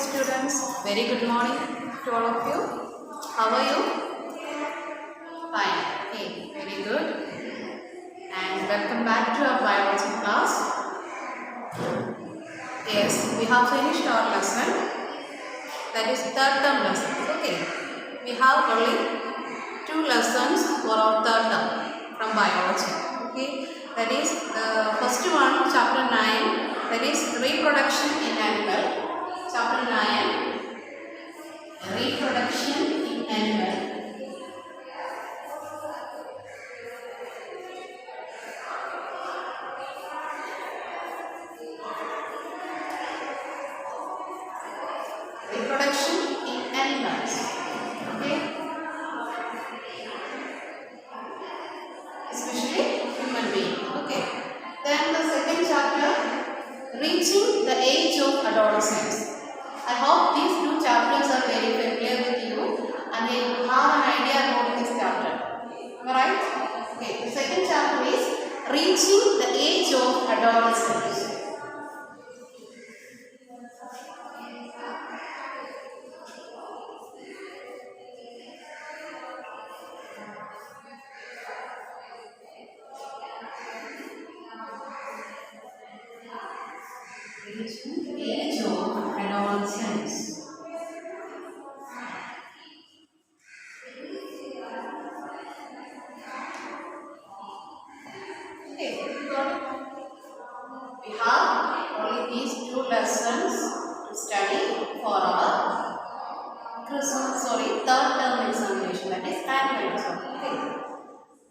students, very good morning to all of you. How are you? Fine. Okay, very good. And welcome back to our biology class. Yes, we have finished our lesson. That is third term lesson. Okay, we have only 2 lessons for our third term from biology. Okay, that is the first one, chapter 9. That is reproduction in animal. Chapter 9, reproduction in animal. Reproduction in animals. Okay, especially human being. Okay, then the second chapter, reaching the age of adolescence. I hope these 2 chapters are very familiar with you and you have an idea about this chapter. Am I right? Okay, the second chapter is reaching the age of adolescence. Reaching the age of adolescence. Okay, got it. We have only these 2 lessons to study for our third term examination, that is annual exam. Okay.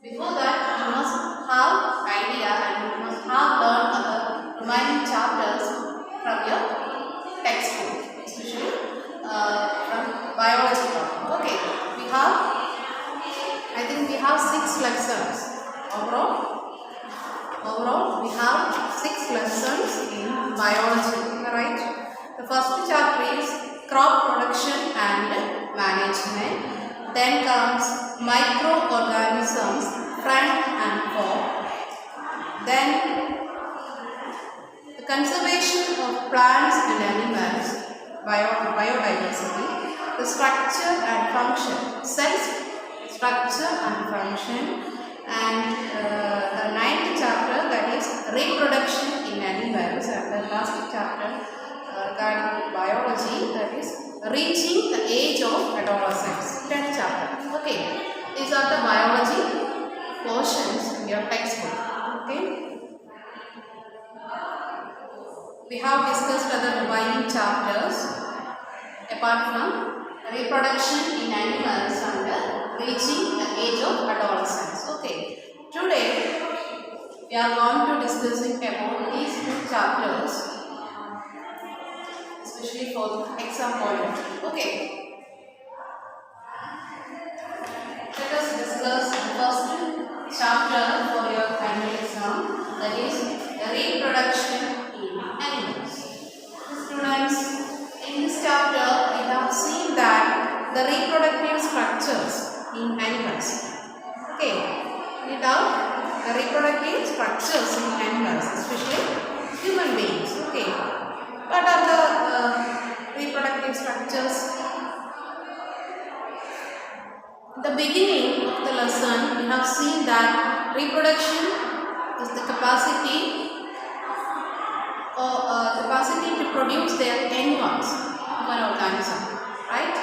Before that, you must have idea and you must have learned the remaining chapters from your textbook, especially from biology class. Okay, I think we have 6 lessons overall. Overall, we have 6 lessons in biology, right? The first chapter is crop production and management. Then comes microorganisms, front and fork. Then the conservation of plants and animals, biodiversity, the structure and function, cells, structure and function. And the 9th chapter, that is reproduction in animals, and the last chapter regarding biology, that is reaching the age of adolescence, 10th chapter. Okay, these are the biology portions in your textbook. Okay, we have discussed other remaining chapters apart from reproduction in animals and reaching the age of adolescence. Okay, today we are going to discussing about these 2 chapters, especially for exam point of view. Okay, let us discuss the first chapter for your final exam, that is the reproduction in animals. Students, in this chapter we have seen that the reproductive structures in animals. Okay, read out the reproductive structures in animals, especially human beings. Okay, what are the reproductive structures? In the beginning of the lesson, we have seen that reproduction is the capacity to produce their young ones of an organism, right?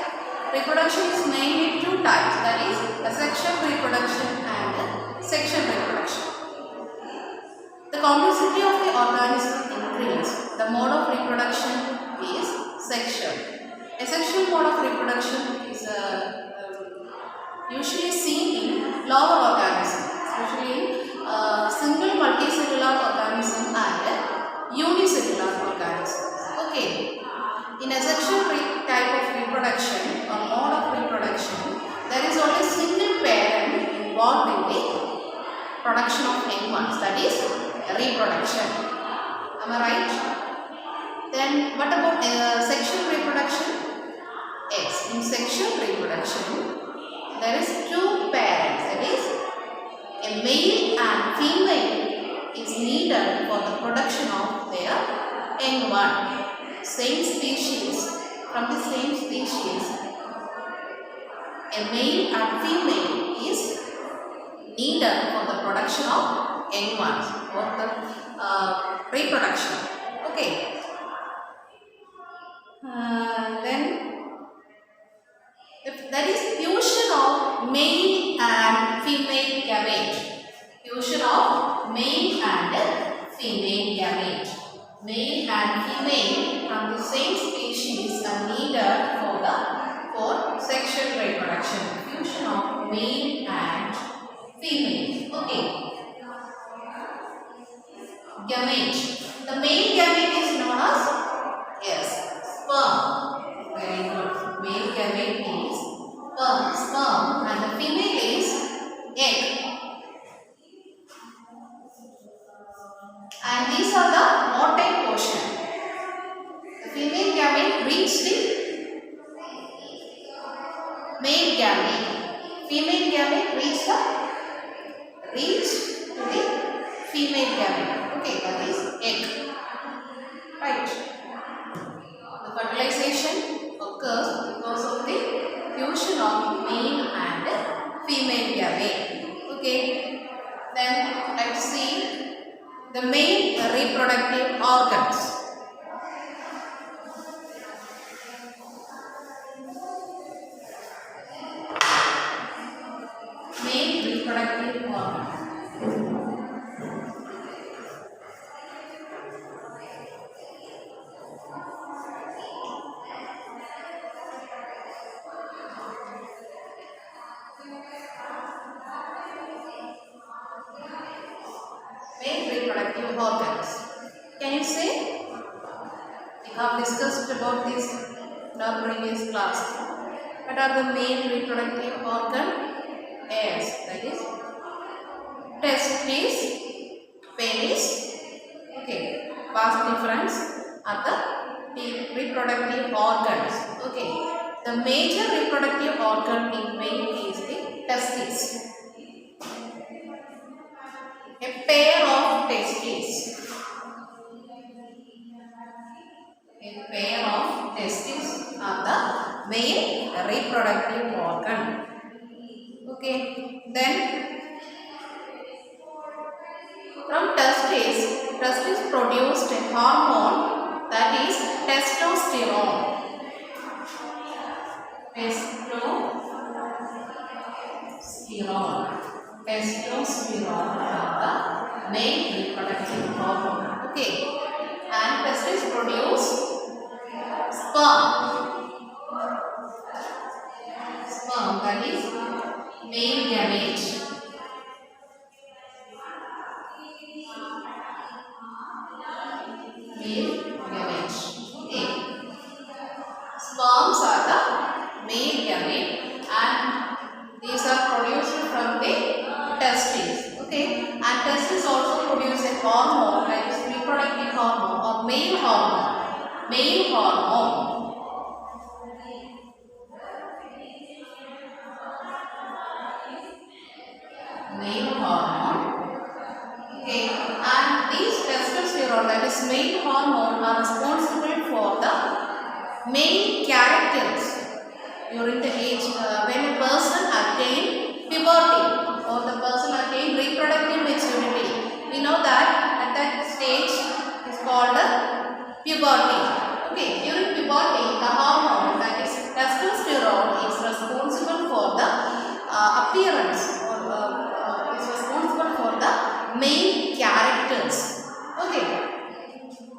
Reproduction is mainly 2 types, that is asexual reproduction and sexual reproduction. The complexity of the organism increases. The mode of reproduction is sexual. Asexual mode of reproduction is usually seen in lower organisms, especially single multicellular organism and unicellular organisms. Okay, in asexual type of reproduction or mode of reproduction, there is only single parent involved in the production of young ones, that is reproduction. Am I right? Then what about sexual reproduction? Yes, in sexual reproduction there is 2 parents, that is a male and female is needed for the production of their young one. Same species from the same species, a male and female is needed for the production of young ones or the reproduction. Okay. Then if that is fusion of male and female gamete. Fusion of male and female gamete. Male and female from the same species are needed for sexual reproduction. Fusion of male and female. Okay. Gamete. The male gamete is known as sperm. Very good. Male gamete is sperm and the female is egg. And these are the motile portion. The female gamete reach the male gamete. Female gamete reach to the female gamete. Okay, that is egg. Right. The fertilization occurs because of the fusion of male and female gamete. Okay. Then let's see the main reproductive organs. Main reproductive organ. Main reproductive organs. Can you say? We have discussed about this in our previous class. What are the main reproductive organ? Yes, that is testes, penis. Okay, vast difference are the reproductive organs. Okay, the major reproductive organ in male is the testes. A pair of testes. A pair of testes are the male reproductive organ. Okay, then from testes produced a hormone that is testosterone. Testosterone are the main reproductive hormone. Okay, and testes produce sperm. Sperm, that is male gamete. Male gamete. Okay. Sperms are the male gamete and these are produced from the testes. Okay. And testes also produce a hormone that is reproductive hormone or male hormone. Male hormone. Male hormone. Okay, and these testosterone, that is male hormone, are responsible for the main characters during the age when a person attains puberty or the person attains reproductive maturity. We know that at that stage is called puberty. Okay, during puberty, the hormone, that is testosterone, is responsible for the appearance. Is responsible for the main characters. Okay,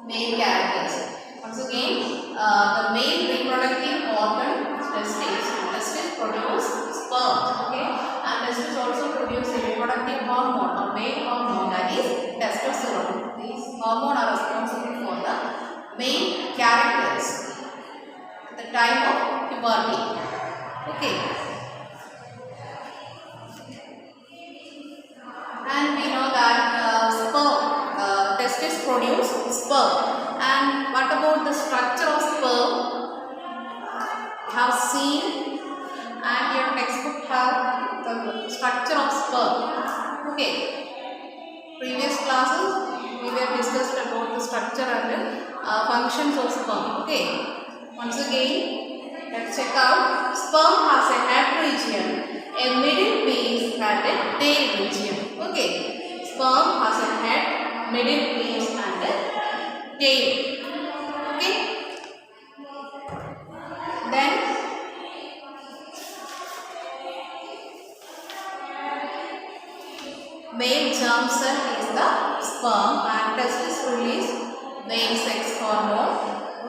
main characters. Once again, the male reproductive organ testes. Testes produce sperm. Okay, and testes also produce a reproductive hormone or male hormone that is testosterone. These hormones are responsible for the main characters at the time of puberty. Okay. And we know that sperm, testes produce sperm. And what about the structure of sperm? You have seen, and your textbook have the structure of sperm. Okay. Previous classes we were discussed about the structure and functions of sperm. Okay. Once again, let's check out. Sperm has a head region, a middle piece and a tail region. Okay. Sperm has a head, middle piece and a tail. Okay. Then male germ cell is the sperm and testis release male sex hormone.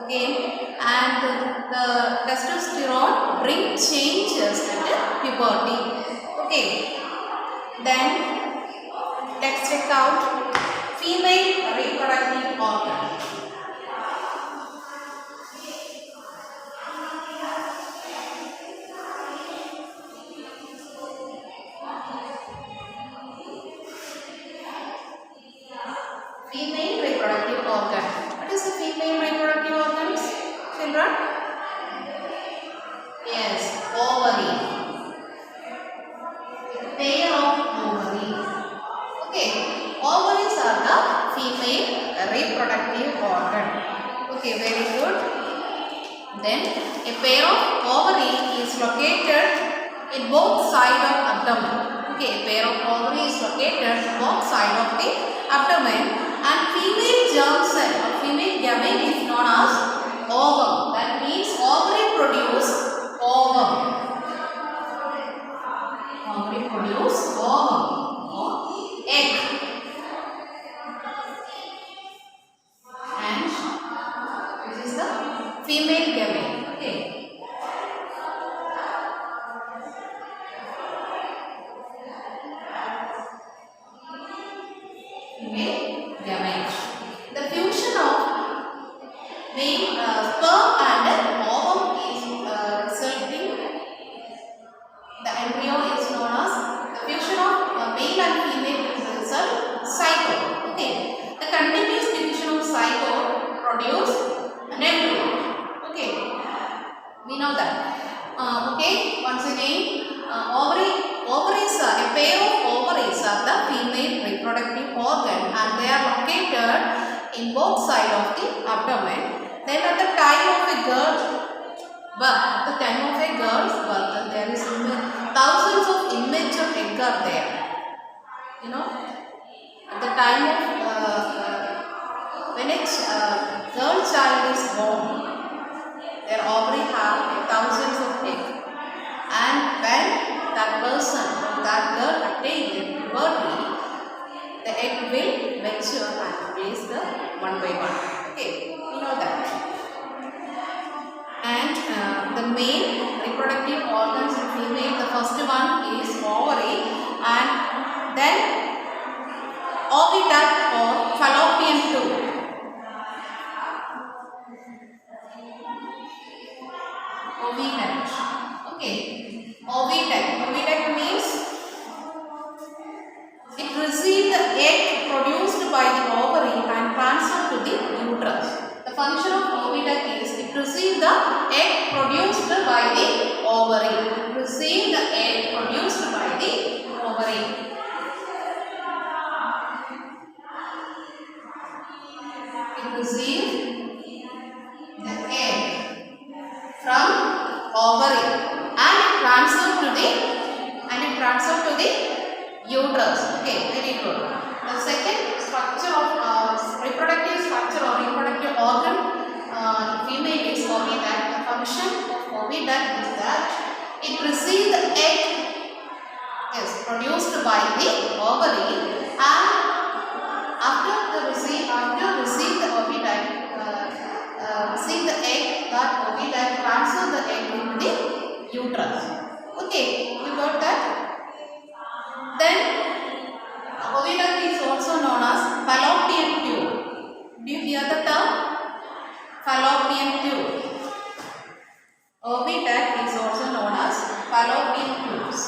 Okay, and the testosterone bring changes at puberty. Okay, then let's check out female reproductive organ. Female reproductive organ. What is the female reproductive organs, children? Yes, ovary. A pair of ovary. Okay, ovaries are the female reproductive organ. Okay, very good. Then a pair of ovary is located in both sides of abdomen. Okay, a pair of ovary is located both sides of the abdomen. And female germ cell or female gamete is known as ovum. That means ovary produce ovum. Ovary produce ovum or egg. And this is the female gamete. Okay. Female gamete. The fusion of male sperm and ovum is resulting. The embryo is known as the fusion of male and female is result zygote. Okay. The continuous division of zygote produce an embryo. Okay. We know that. Okay. Once again, ovaries are a pair of ovaries are the female reproductive organ and they are located in both sides of the abdomen. Then at the time of a girl's birth, there is thousands of immature eggs are there. You know, at the time of when a girl child is born, their ovary have thousands of eggs. And when that person or that girl attains puberty, the egg will mature and release the one by one. Okay, we know that. And the male reproductive organs in female, the first one is ovary, and then oviduct or fallopian tube. Oviduct. Okay. Oviduct means it receives the egg produced by the ovary and transferred to the uterus. The function of oviduct is it receives the egg produced by the ovary. It receives the egg produced by the ovary. It receives the egg from ovary and it transferred to the uterus. Okay, very good. The second structure of reproductive structure or reproductive organ female is oviduct. The function of oviduct is that it receives the egg produced by the ovary and after receive the oviduct receive the egg, that oviduct transfer the egg into the uterus. Okay, you got that? Then oviduct is also known as fallopian tube. Do you hear the term? Fallopian tube. Oviduct is also known as fallopian tubes.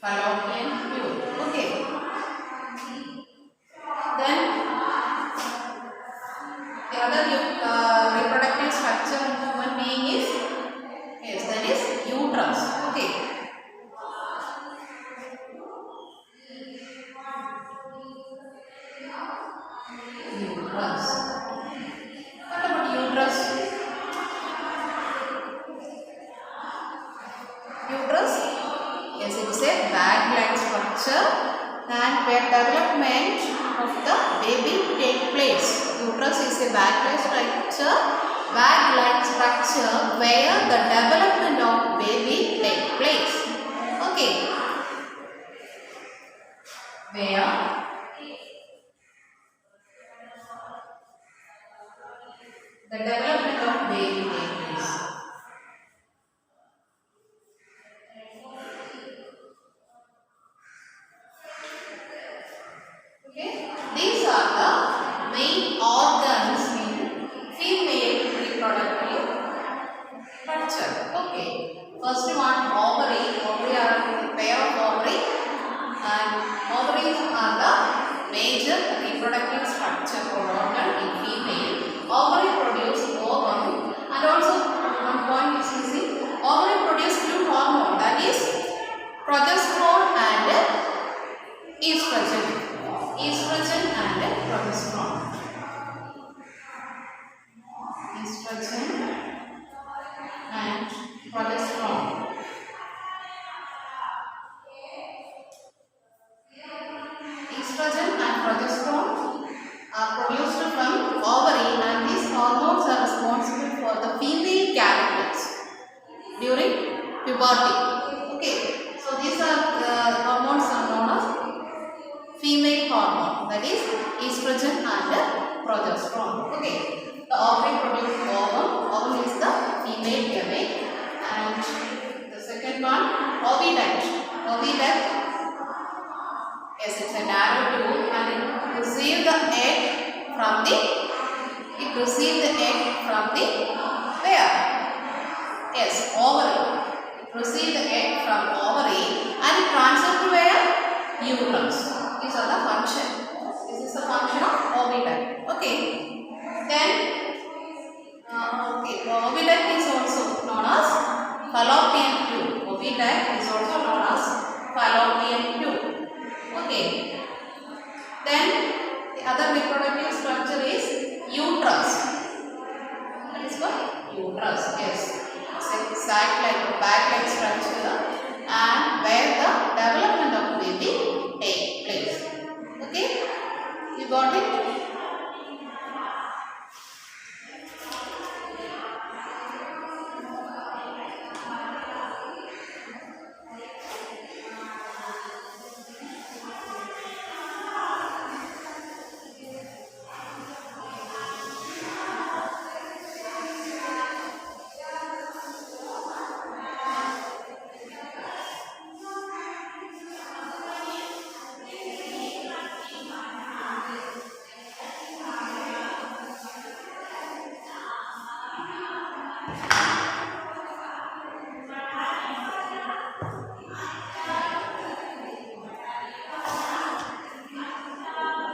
Fallopian tube. Okay. Then the other reproductive structure in human being is that is uterus. Okay. Uterus. What about uterus? Uterus? Yes, it is a bag-like structure and where development of the baby take place. Uterus is a bag-like structure where the development of baby take place. Okay. Where the development of baby take place. Okay. These are the main organs in female reproductive structure. Okay. First one, ovary. Ovary are a pair of ovary, and ovaries are the major reproductive structure or organ in female. Ovary produce ovum, and also one point is missing. Ovary produce two hormone, that is progesterone and estrogen. Estrogen and progesterone. Estrogen and progesterone. Estrogen and progesterone are produced from ovary, and these hormones are responsible for the female characters during puberty. Okay, so these are hormones are known as female hormone, that is estrogen and progesterone. Okay, the ovary produces ovum. Ovum is the female gamete, and the second one, oviduct. Oviduct, yes, it's a narrow tube, and it receives the egg from the where? Yes, ovary. It receives the egg from ovary and it transfers to where? Uterus. These are the function. This is the function of oviduct. Okay. Then, oviduct is also known as fallopian tube. Oviduct is also known as fallopian tube. Okay. Then, the other reproductive structure is uterus. That is what? Uterus. Yes. It's a sac-like or bag-like structure, and where the development of baby take place. Okay, you got it?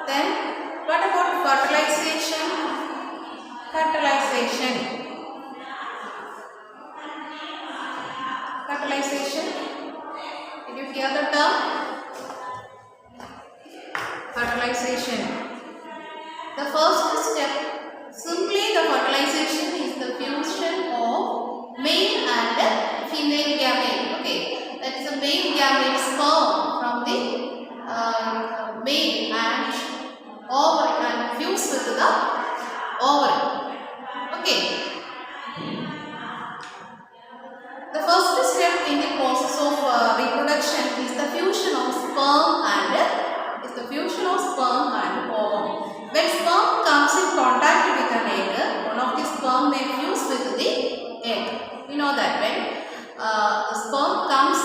Then, what about fertilization? Fertilization. Fertilization. Did you hear the term? Fertilization. The first step, simply the fertilization is the fusion of male and female gamete. Okay, that is the male gamete sperm from the male and ovary and fuse with the ovary. Okay. The first step in the process of reproduction is the fusion of sperm and ovum. When sperm comes in contact with an egg, one of the sperm may fuse with the egg. You know that when sperms,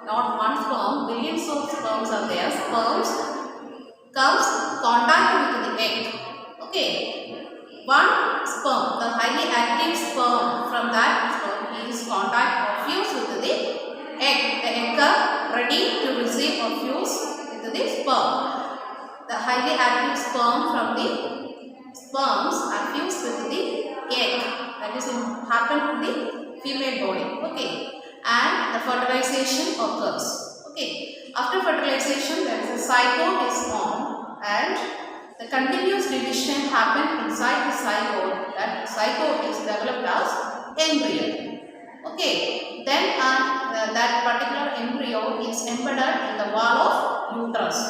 not one sperm, billions of sperms are there. Sperms comes contact with the egg. Okay, one sperm, the highly active sperm from that sperm is contact or fuse with the egg. The egg are ready to receive or fuse with the sperm. The highly active sperm from the sperms are fused with the egg. That is happen to the female body. Okay, and the fertilization occurs. Okay, after fertilization there is a zygote is formed, and the continuous division happened inside the zygote. That zygote is developed as embryo. Okay, then that particular embryo is embedded in the wall of uterus,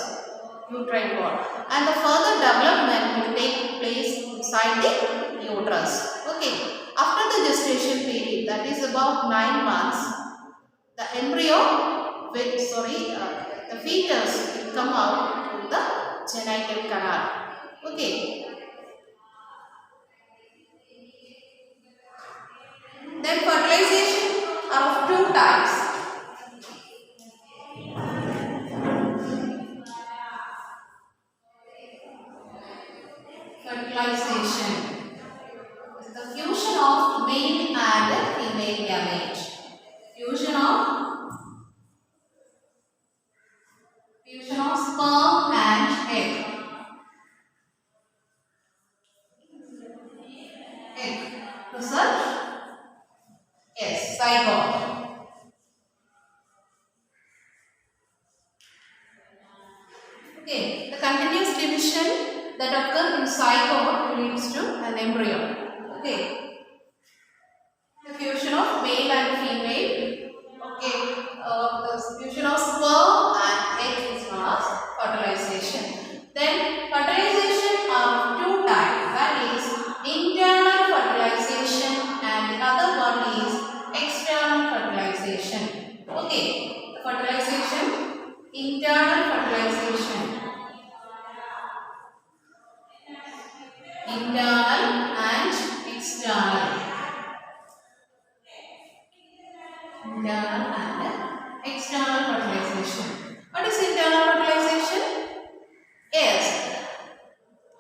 uterine wall, and the further development will take place inside the uterus. Okay, after the gestation period, that is about 9 months, the embryo the fetus will come out through the genital canal. Okay. Then fertilization are of two types. Fertilization is the fusion of male and female gamete. Fusion of sperm and egg. Result? Yes, zygote. Okay, the continuous division that occurs in zygote leads to an embryo. Okay, the fusion of male and female. Okay, the fusion of sperm and egg is known as fertilization. Then fertilization are of two types. That is internal fertilization and the other one is external fertilization. Okay, the fertilization, internal fertilization, internal and external. Internal and external fertilization. What is internal fertilization? Yes,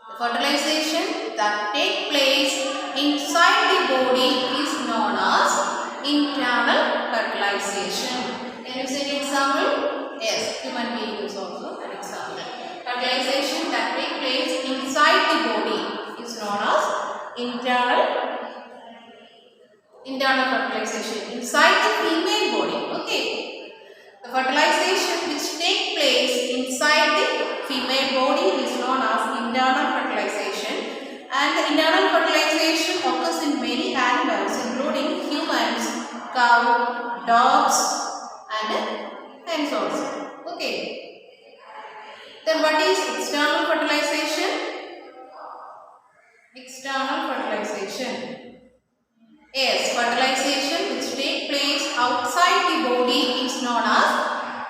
the fertilization that take place inside the body is known as internal fertilization. Can you see the example? Yes, human being is also an example. Fertilization that take place inside the body is known as internal fertilization inside the female body. Okay, the fertilization which take place inside the female body is known as internal fertilization, and the internal fertilization occurs in many animals including humans, cow, dogs and hens also. Okay, then what is external fertilization? External fertilization. Yes, fertilization which take place outside the body is known as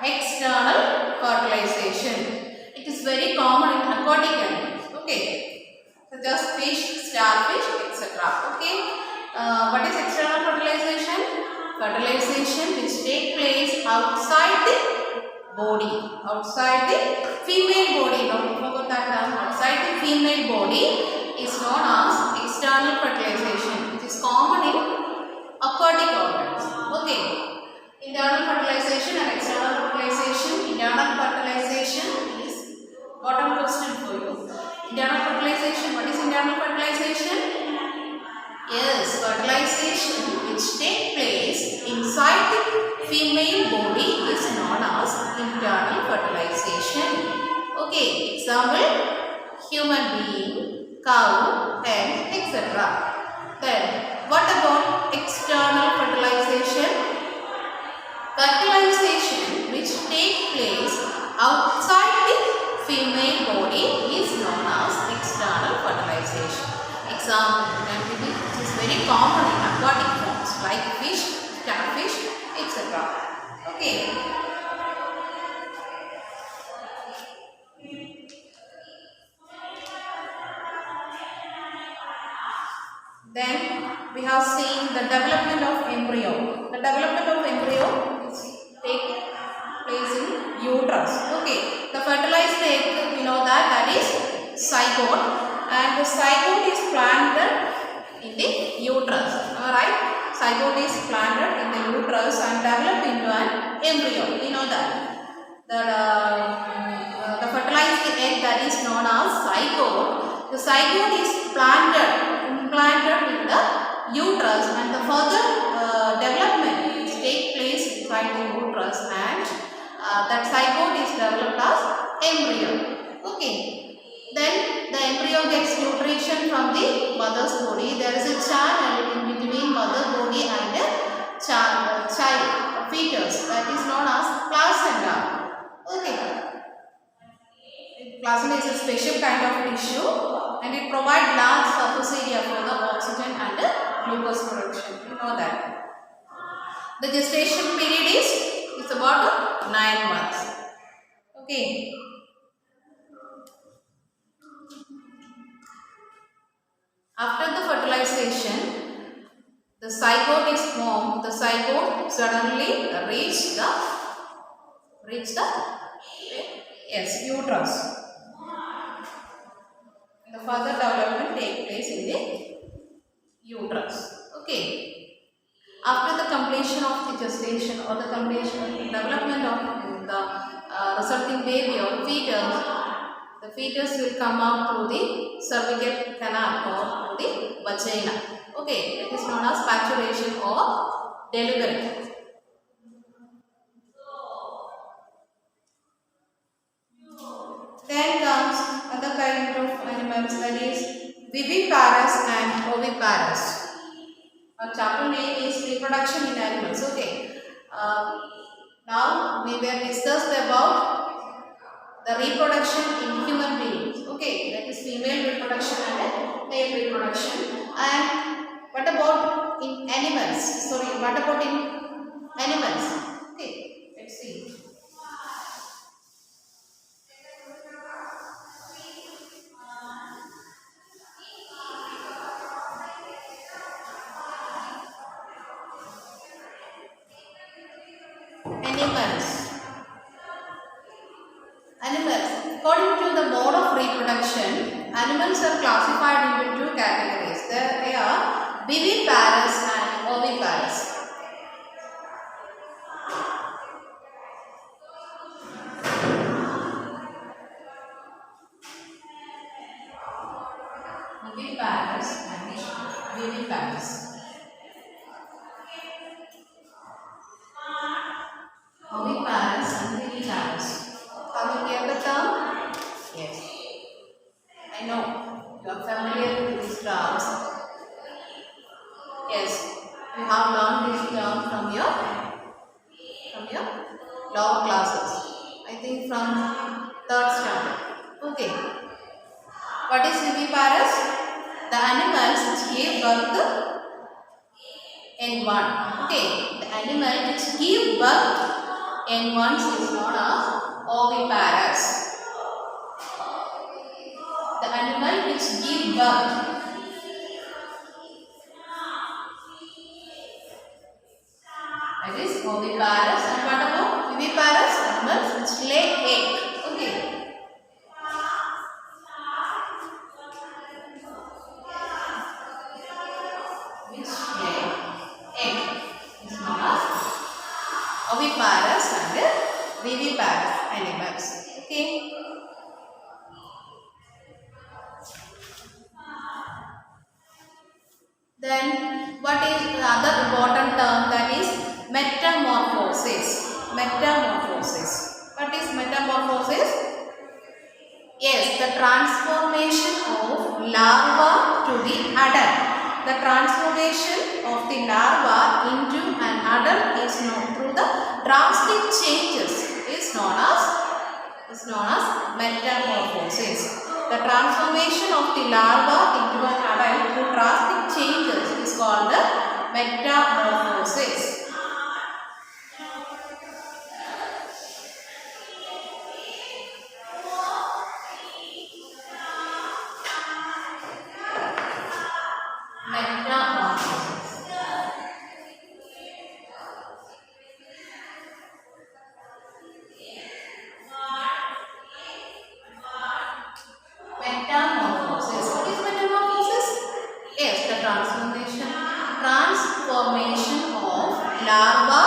external fertilization. It is very common in aquatic animals. Okay, such as fish, starfish, etc. Okay, what is external fertilization? Fertilization which take place outside the body, outside the female body. Don't forget that term. Outside the female body is known as external fertilization. It is common in aquatic organisms. Okay. Internal fertilization and external fertilization. Internal fertilization is bottom question for you. Internal fertilization. What is internal fertilization? Yes, fertilization which take place inside the female body is known as internal fertilization. Okay, example, human being, cow, hen, etc. Then, what about external fertilization? Fertilization which take place outside the female body is known as external fertilization. Example, it is very common in aquatic forms like fish, starfish, etc. Okay. Then we have seen the development of embryo. The development of embryo is take place in uterus. Okay. The fertilized egg, we know that is zygote, and the zygote is planted in the uterus. Alright. Zygote is planted in the uterus and developed into an embryo. We know that. The fertilized egg that is known as zygote. The zygote is implanted in the uterus, and the further development which take place inside the uterus, and that zygote is developed as embryo. Okay. Then separation from the mother's body. There is a channel in between mother body and child, fetus, that is known as placenta. Okay. Placenta is a special kind of tissue and it provides large surface area for the oxygen and glucose production. You know that. The gestation period is about 9 months. Okay. After the fertilization, the zygote is formed. The zygote suddenly reach the uterus. The further development takes place in the uterus. Okay. After the completion of the gestation or the completion development of the resulting baby or fetus, the fetus will come out through the cervical canal or through the vagina. Okay, it is known as parturition or delivery. Then comes other kind of animals, that is viviparous and oviparous. Our chapter name is reproduction in animals. Okay. Now we were discussed about the reproduction in human beings. Okay, that is female reproduction and male reproduction. And what about in animals? Sorry, what about in animals? Okay, let's see. Animals. According to the mode of reproduction, animals are classified into two categories. They are viviparous and oviparous. Viviparous and viviparous. Oviparous and viviparous. Have you heard the term? Yes. I know you are familiar with these terms. Yes, you have learned this term from your lower classes. I think from 3rd standard. Okay. What is viviparous? The animals which give birth in one. Okay. The animal which give birth in one is known as oviparous. The animal which give birth. That is oviparous. And what about viviparous? Animals which lay egg. Okay. Which lay egg is known as oviparous and viviparous animals. Okay. Then what is the other important term, that is metamorphosis. Metamorphosis. What is metamorphosis? Yes, the transformation of larva to the adult. The transformation of the larva into an adult is known through the drastic changes is known as metamorphosis. The transformation of the larva into an adult through drastic changes is called the metamorphosis. Transformation of larva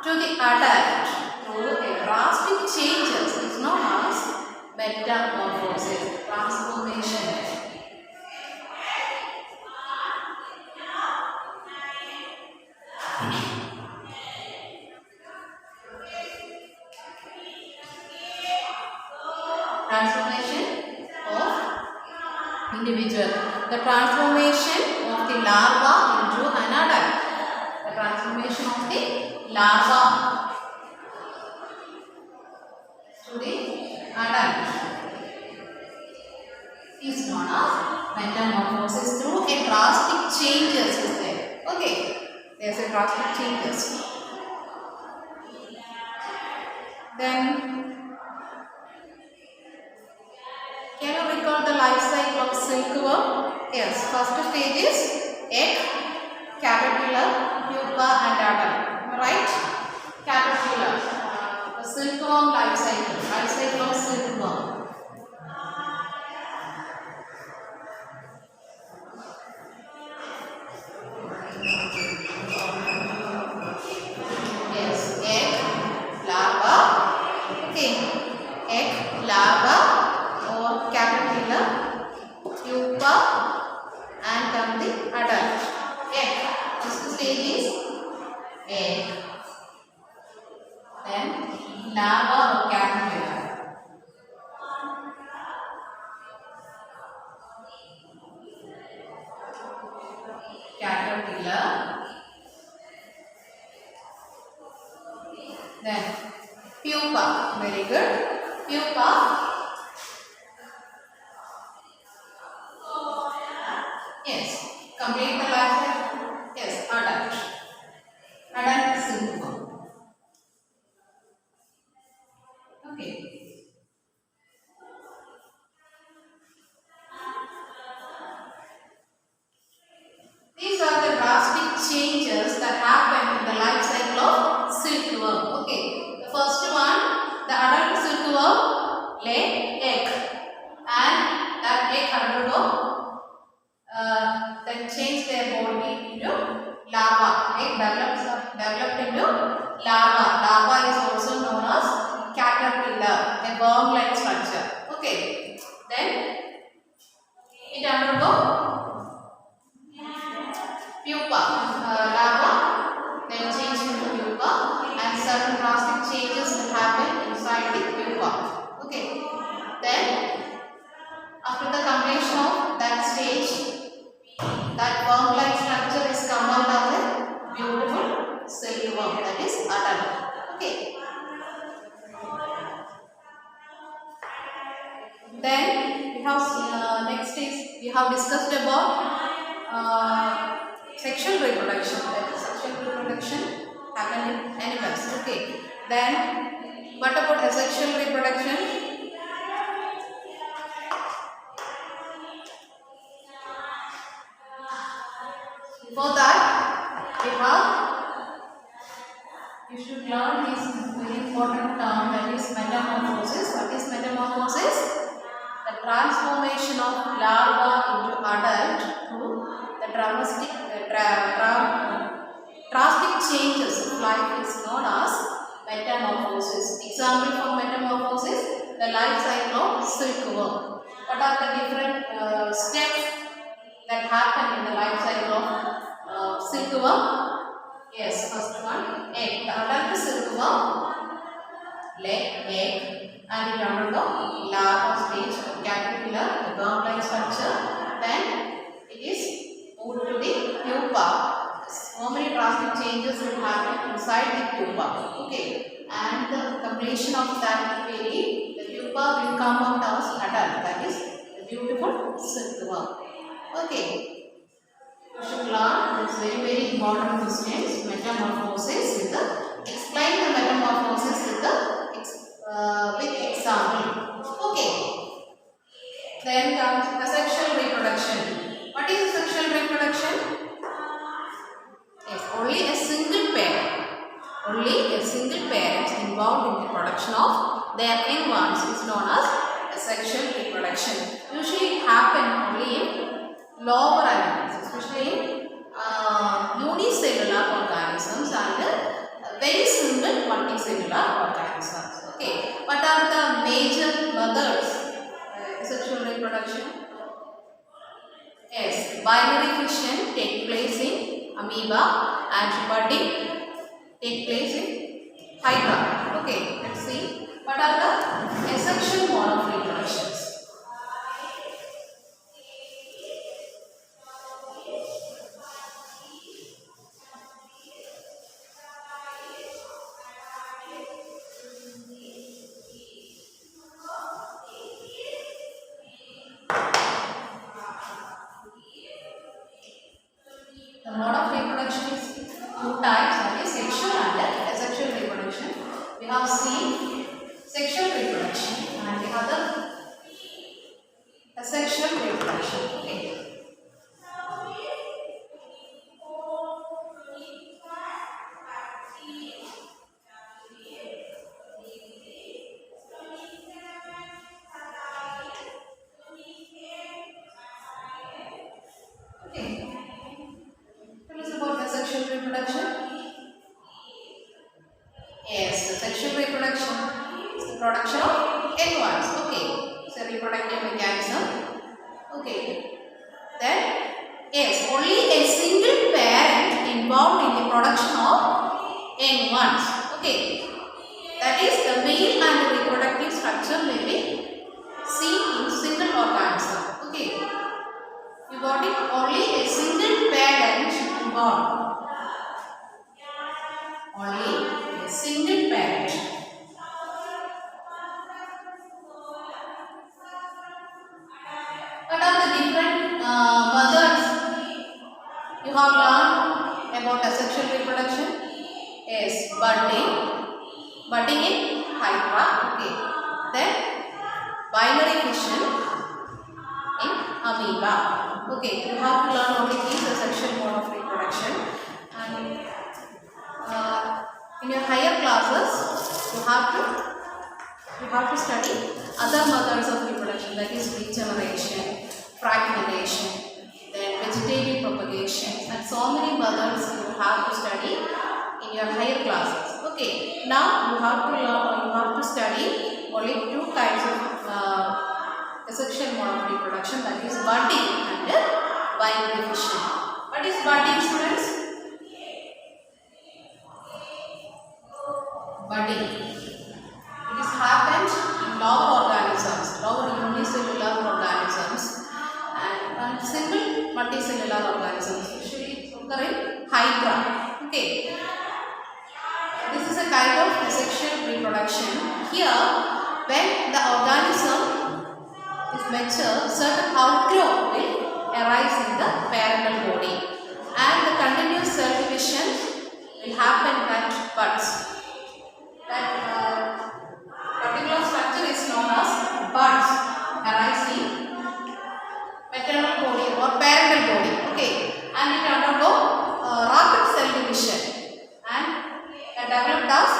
to the adult through a drastic changes is known as metamorphosis. Transformation. Transformation of individual. The transformation of the larva into an adult. The transformation of the larva to the adult is known as metamorphosis through a drastic changes is there. Okay, there's a drastic changes. Then, can you recall the life cycle of silkworm? Yes, first stage is egg, caterpillar, pupa and adult. Right? Caterpillar. The silkworm life cycle of silkworm. Yes, egg, larva. Okay, egg, larva or caterpillar, pupa and come the adult. Egg. First stage is egg. Then larva or caterpillar. Caterpillar. Then pupa. Very good. Pupa. Yes. Complete the life cycle. Yes. Adult. Adult silkworm. Okay. These are the drastic changes that happen in the life cycle of silkworm. Okay. The first one, the adult silkworm lay egg, and that egg undergo then change their body into larva. Egg developed into larva. Larva is also known as caterpillar, a worm-like structure. Okay. Then it undergo pupa, larva, then change into pupa, and certain drastic changes will happen inside the pupa. Okay. Then after the completion of that stage, that worm-like structure is come out as a beautiful silkworm, that is adult. Okay. Then we have next is we have discussed about sexual reproduction. That is sexual reproduction happen in animals. Okay. Then what about asexual reproduction? For that, you should learn this very important term, that is metamorphosis. What is metamorphosis? The transformation of larva into adult through the drastic changes of life is known as metamorphosis. Example for metamorphosis, the life cycle of silkworm. What are the different steps that happen in the life cycle of silkworm? Yes, first one, egg. The adult silkworm lay egg and it undergo larva stage of caterpillar, the worm-like structure. Then it is moved to the pupa. So many drastic changes will happen inside the pupa. Okay, and the completion of that baby, the pupa will come out as adult. That is the beautiful silkworm. Okay. You should learn this very important questions. Metamorphosis with explain the metamorphosis with example. Okay. Then comes asexual reproduction. What is asexual reproduction? Yes, only a single parent. Only a single parent involved in the production of their young ones is known as asexual reproduction. Usually it happens only in lower animals, especially in unicellular organisms and very simple multicellular organisms. Okay, what are the major methods sexual reproduction? Yes, binary fission take place in amoeba and budding take place in hydra. Okay, let's see what are the asexual mode of reproductions. have seen sexual reproduction and the other asexual reproduction. Okay. Tell us about the sexual reproduction. Yes, the sexual reproduction is the production of egg ones. Okay, it's a reproductive mechanism. Okay, then yes, only a single parent involved in the production of egg ones. Okay, that is the male and the reproductive structure may be seen in single organism. Okay, you got it. Only a single parent involved. Only a single parent. What are the different methods you have learned about asexual reproduction? Yes, budding in Hydra. Okay. Then binary fission in amoeba. Okay, you have to learn only these asexual mode of reproduction. And in your higher classes, you have to study other methods of reproduction, that is regeneration, fragmentation, then vegetative propagation, and so many methods you have to study in your higher classes. Okay, now you have to study only two kinds of asexual mode of reproduction, that is budding and binary fission. What is budding, students? Budding. It is happened in lower organisms, lower unicellular organisms, and single multicellular organisms, usually occur in Hydra. Okay. This is a kind of asexual reproduction. Here, when the organism is mature, certain outgrowth will arise in the parental body, and the continuous cell division will happen at buds. That particular structure is known as buds arising maternal body or parental body. Okay, and it undergo rapid cell division and developed as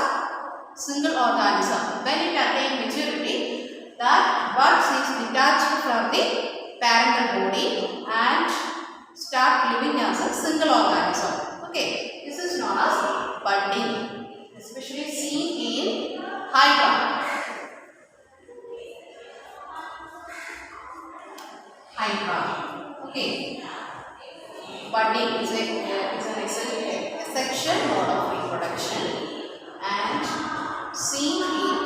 single organism. When it attains maturity, that buds is detached from the parental body and start living as a single organism. Okay, this is known as budding, especially seen in Hydra. Okay, budding is an asexual mode of reproduction and seen in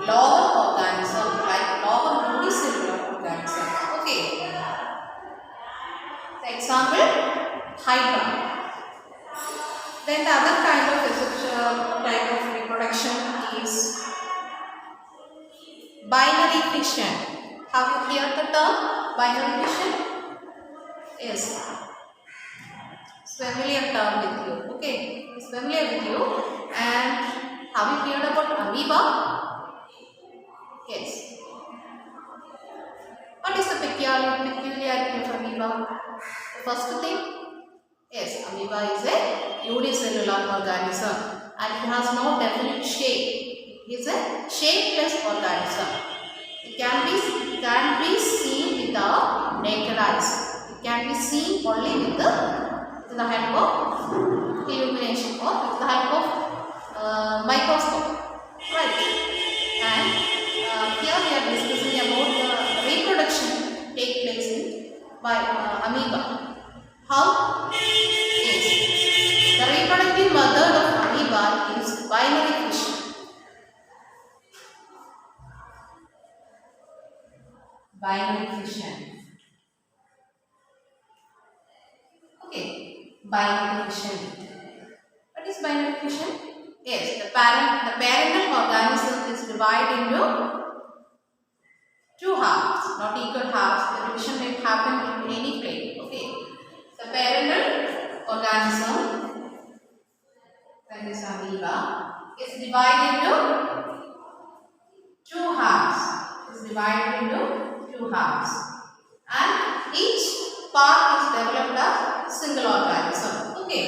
lower organism like lower unicellular organism. Okay, the example Hydra. Then the other kind of asexual type of reproduction is binary fission. Have you heard the term binary fission? Yes, it's familiar term with you. Okay, it's familiar with you. And have you heard about amoeba? Yes. What is the peculiarity of amoeba? The first thing, yes, amoeba is a unicellular organism and it has no definite shape. It is a shapeless organism. It can be seen with the naked eyes. It can be seen only with the help of illumination or with the help of microscope. Right. And here we are discussing about the reproduction take place in amoeba. How? Yes. The reproductive method of amoeba is binary fission. Binary fission. Okay, binary fission. What is binary fission? Yes, the parental organism is divided into two halves, not equal halves. The division may happen in any plane. Okay, the parental organism, that is amoeba, is divided into two halves. Is divided into two halves, and each part is developed as single organism. Okay.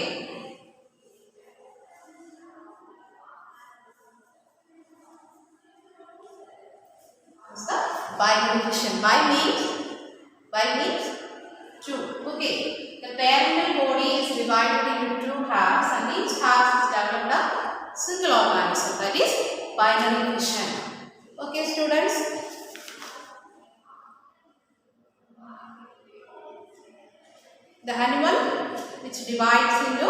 This is the binary fission. By means two. Okay. The parental body is divided into two halves, and each half is developed as single organism. That is binary fission. Okay, students. The animal which divides into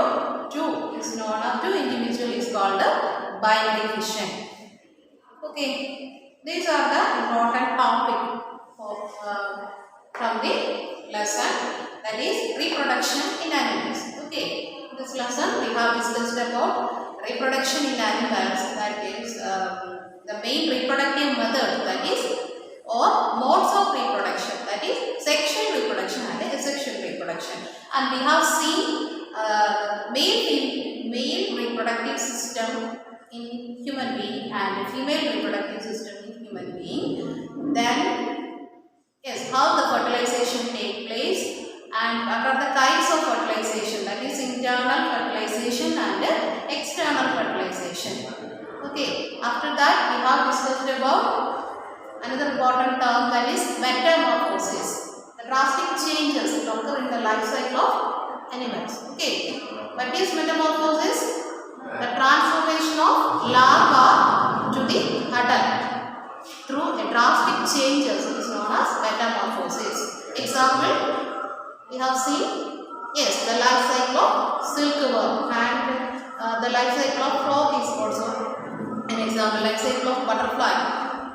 two is known as two individual is called a binary fission. Okay, these are the important topic from the lesson, that is reproduction in animals. Okay, in this lesson we have discussed about reproduction in animals, that is the main reproductive method, that is, or modes of reproduction, that is sexual reproduction and asexual reproduction. And we have seen male reproductive system in human being and female reproductive system in human being. Then, yes, how the fertilization take place, and what are the kinds of fertilization, that is internal fertilization and external fertilization. Okay, after that we have discussed about another important term, that is metamorphosis. The drastic changes that occur in the life cycle of animals. Okay, what is metamorphosis? The transformation of larva to the adult through a drastic changes is known as metamorphosis. Example, we have seen, yes, the life cycle of silkworm, and the life cycle of frog is also an example, life cycle of butterfly.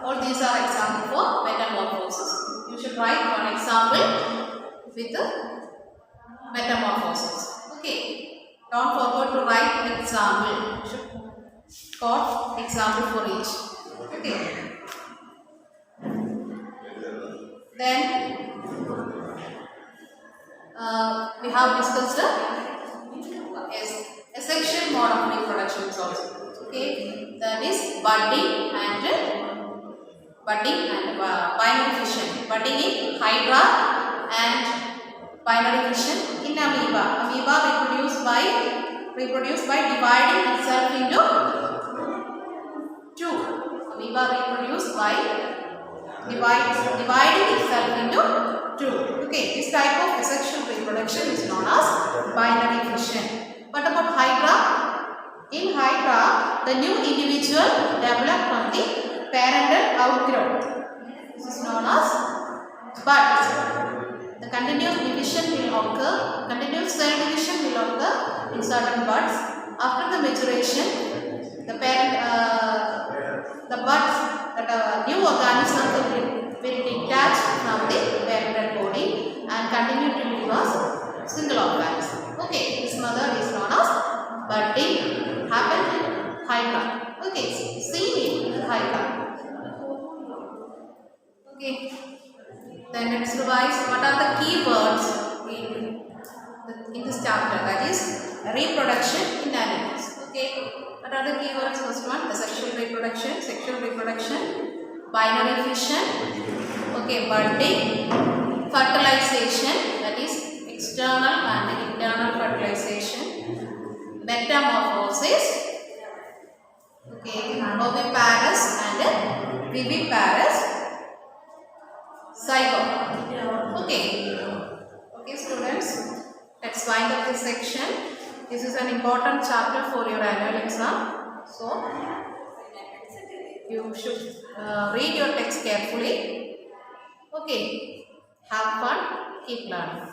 All these are examples for metamorphosis. You should write one example with the metamorphosis. Okay. Don't forget to write the example. You should got example for each. Okay. Then we have discussed asexual mode of reproduction also. Okay. That is budding and binary fission. Budding in Hydra and binary fission in amoeba. Amoeba reproduce by dividing itself into two. Amoeba reproduce by dividing itself into two. Okay, this type of asexual reproduction is known as binary fission. What about Hydra? In Hydra, the new individual developed from the parental outgrowth. This is known as buds. The continuous division will occur, continuous cell division will occur in certain buds. After the maturation, the buds, that new organism will detach from the parental body and continue to live as single organism. Okay, this method is known as budding. Happened in Hydra. Okay, see in Hydra. Okay, then let's revise what are the key words in this chapter, that is reproduction in animals. Okay, what are the key words? First one, the sexual reproduction, binary fission, okay, budding, fertilization, that is external and internal fertilization, metamorphosis, okay, oviparous and viviparous, zygote. Okay, students, let's wind up this section. This is an important chapter for your annual exam, so you should read your text carefully. Okay, have fun, keep learning.